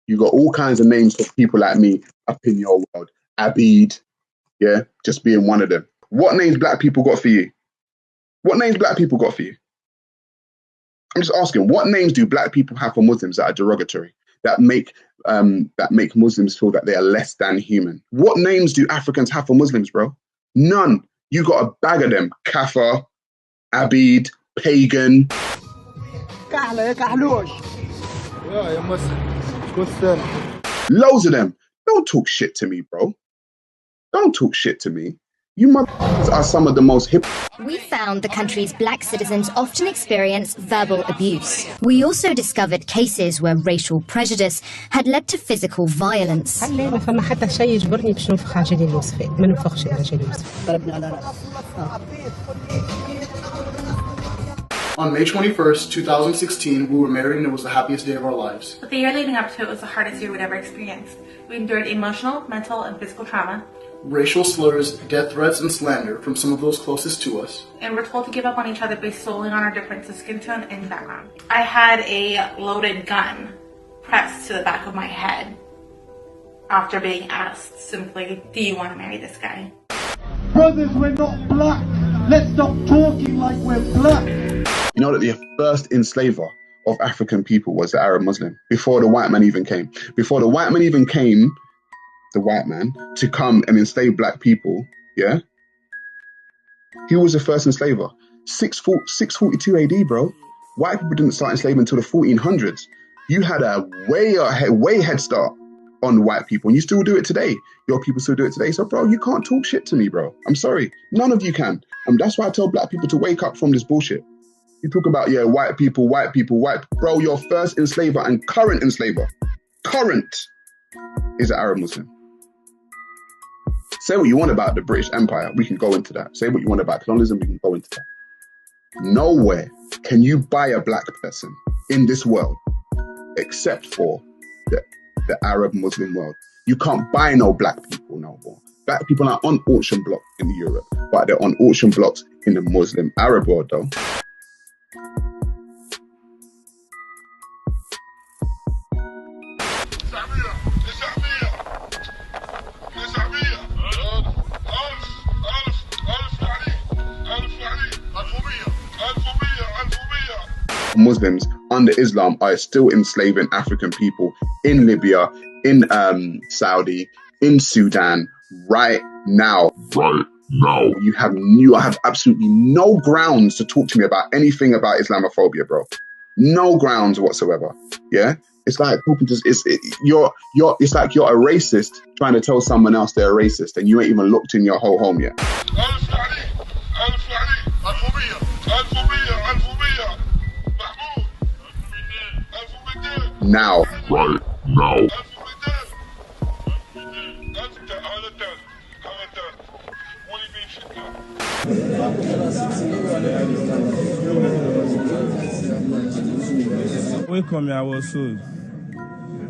You got all kinds of names for people like me up in your world. Abid, yeah, just being one of them. What names black people got for you? What names black people got for you? I'm just asking, what names do black people have for Muslims that are derogatory, that make Muslims feel that they are less than human? What names do Africans have for Muslims, bro? None. You got a bag of them. Kafir, Abid, pagan. Loads of them. Don't talk shit to me, bro. Don't talk shit to me. You motherfuckers are some of the most hip. We found the country's black citizens often experience verbal abuse. We also discovered cases where racial prejudice had led to physical violence. On May 21st, 2016, we were married and it was the happiest day of our lives. But the year leading up to it was the hardest year we'd ever experienced. We endured emotional, mental, and physical trauma. Racial slurs, death threats, and slander from some of those closest to us. And we're told to give up on each other based solely on our difference of skin tone and background. I had a loaded gun pressed to the back of my head after being asked simply, do you want to marry this guy? Brothers, we're not black. Let's stop talking like we're black. You know that the first enslaver of African people was the Arab Muslim, before the white man even came. Before the white man even came, the white man, to come and enslave black people, yeah? He was the first enslaver. 642 AD, bro. White people didn't start enslaving until the 1400s. You had a way head start on white people, and you still do it today. Your people still do it today. So, bro, you can't talk shit to me, bro. I'm sorry. None of you can. And that's why I tell black people to wake up from this bullshit. You talk about, yeah, white people. Bro, your first enslaver and current enslaver, is an Arab Muslim. Say what you want about the British Empire. We can go into that. Say what you want about colonialism. We can go into that. Nowhere can you buy a black person in this world except for the Arab Muslim world. You can't buy no black people no more. Black people are on auction blocks in Europe, but they're on auction blocks in the Muslim Arab world, though. Muslims under Islam are still enslaving African people in Libya, in Saudi, in Sudan, right now. You have absolutely no grounds to talk to me about anything about Islamophobia, bro. No grounds whatsoever. Yeah, it's like talking to it's like you're a racist trying to tell someone else they're a racist, and you ain't even looked in your whole home yet. Now. Right now. When come here, I was sold.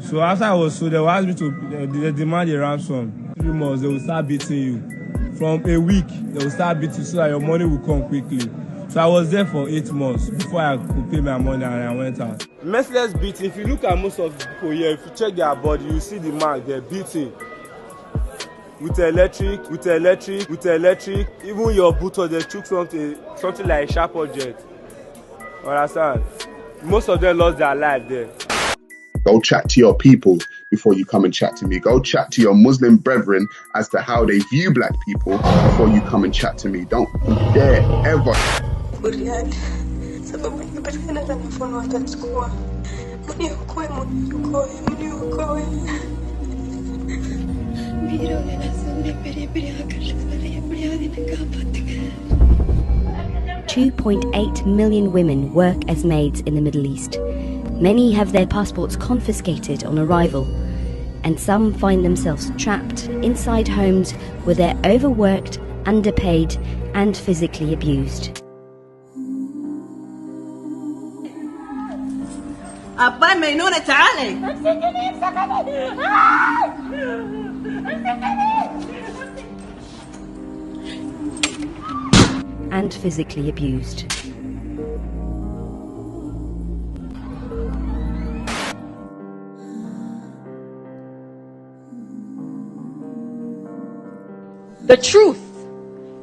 So after I was sold, they will ask me to they demand a ransom. 3 months, they will start beating you. From a week, they will start beating you so that your money will come quickly. So I was there for 8 months before I could pay my money, and I went out. Merciless beating. If you look at most of the people here, if you check their body, you see the mark, they're beating. With electric. Even your boot, they took something like a sharp object. Understand? Most of them lost their life there. Go chat to your people before you come and chat to me. Go chat to your Muslim brethren as to how they view black people before you come and chat to me. Don't dare ever. $2.8 million women work as maids in the Middle East. Many have their passports confiscated on arrival, and some find themselves trapped inside homes where they're overworked, underpaid, and physically abused. And physically abused. the truth,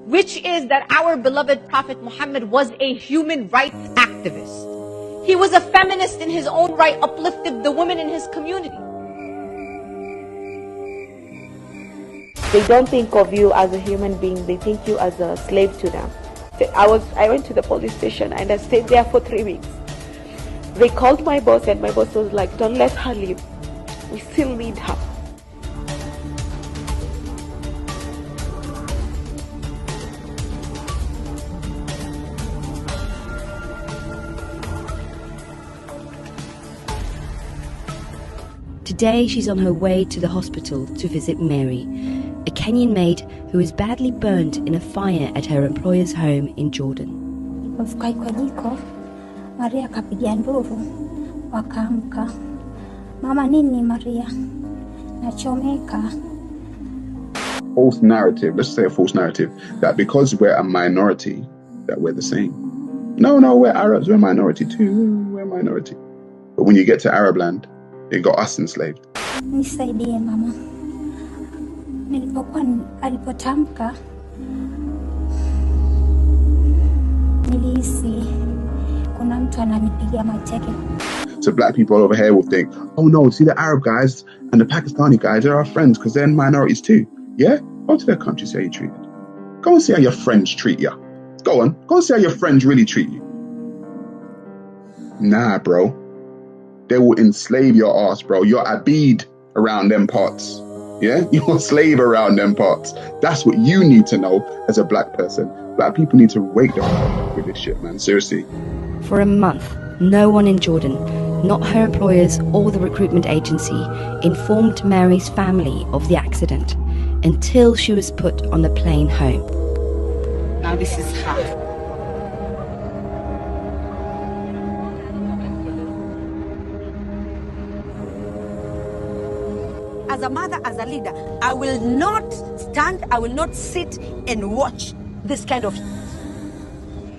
which is that our beloved Prophet Muhammad was a human rights activist. He was a feminist in his own right, uplifted the women in his community. They don't think of you as a human being, they think you as a slave to them. I went to the police station and I stayed there for 3 weeks. They called my boss and my boss was like, don't let her leave. We still need her. Today she's on her way to the hospital to visit Mary, a Kenyan maid who is badly burnt in a fire at her employer's home in Jordan. Nilipofika kwa jiko, Maria akapiga nduru, wakaamka. Mama, nini Maria? Nachomeka. False narrative, let's say a false narrative, that because we're a minority, that we're the same. No, we're Arabs, we're a minority too, we're a minority. But when you get to Arab land, it got us enslaved. Nisaidie mama. Alipotamka, nilihisi kuna mtu ananipiga mateke. So black people over here will think, oh no, see the Arab guys and the Pakistani guys are our friends because they're minorities too. Yeah? Go to their country, see how you're treated. Go and see how your friends treat you. Go on, go and see how your friends really treat you. Nah, bro. They will enslave your ass, bro. You're Abid around them parts. Yeah? You're a slave around them parts. That's what you need to know as a black person. Black people need to wake the fuck up with this shit, man. Seriously. For a month, no one in Jordan, not her employers or the recruitment agency, informed Mary's family of the accident until she was put on the plane home. Now this is her. As a mother, as a leader, I will not stand, I will not sit and watch this kind of...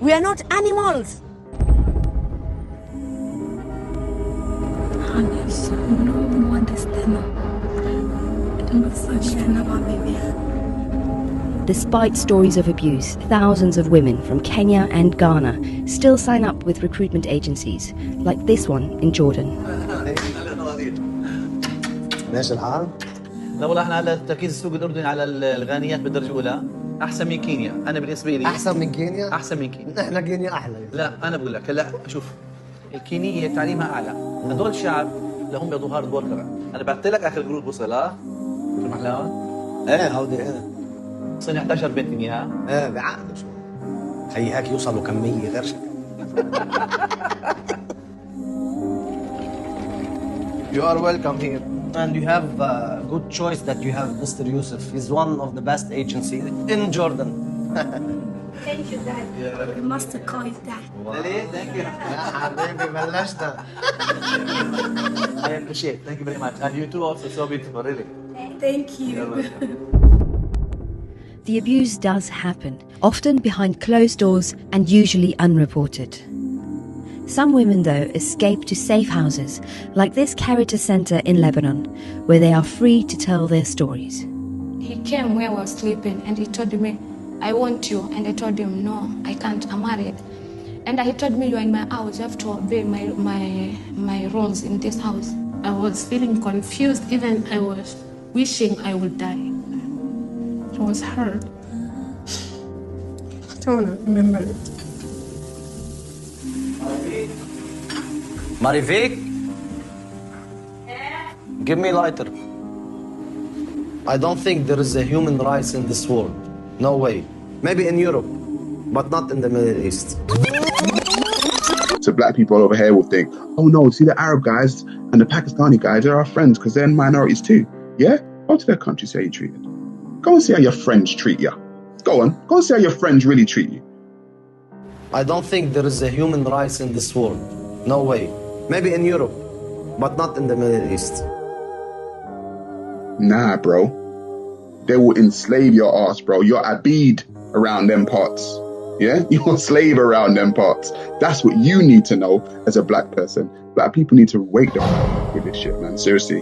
We are not animals. Despite stories of abuse, thousands of women from Kenya and Ghana still sign up with recruitment agencies, like this one in Jordan. ماشي الحال؟ لا والله احنا على تركيز السوق الاردني على الغانيات بالدرجه الاولى احسن من كينيا، انا بالنسبه لي احسن من كينيا؟ احسن من كينيا. احنا كينيا احلى. لا انا بقول لك هلا شوف الكينيه تعليمها اعلى، هدول الشعب لهم بياخذوا هارد وركر. انا بعثت لك اخر جروب وصل شو محلاهم؟ ايه هودي ايه صنع 11 بنت اياها؟ ايه بعقد شو خيي هيك يوصلوا كميه غير شكل. You are welcome here. And you have a good choice that you have Mr. Yusuf. He's one of the best agencies in Jordan. Thank you, Dad. You must call his dad. Thank you. حبيبي بلشنا. I appreciate. Thank you very much. And you too also so beautiful, really. Thank you. The abuse does happen, often behind closed doors and usually unreported. Some women, though, escape to safe houses, like this Caritas Center in Lebanon, where they are free to tell their stories. He came where I was sleeping and he told me, I want you. And I told him, no, I can't, I'm married. And he told me, you're in my house, you have to obey my roles in this house. I was feeling confused, even I was wishing I would die. I was hurt. I don't want to remember it. Marivik? Give me lighter. I don't think there is a human rights in this world. No way. Maybe in Europe, but not in the Middle East. So black people over here will think, oh no, see the Arab guys and the Pakistani guys are our friends because they're minorities too. Yeah? Go to their country, see how you're treated. Go and see how your friends treat you. Go on, go and see how your friends really treat you. I don't think there is a human rights in this world. No way. Maybe in Europe, but not in the Middle East. Nah, bro. They will enslave your ass, bro. You're Abid around them parts. Yeah? You're a slave around them parts. That's what you need to know as a black person. Black people need to wake the fuck up with this shit, man. Seriously.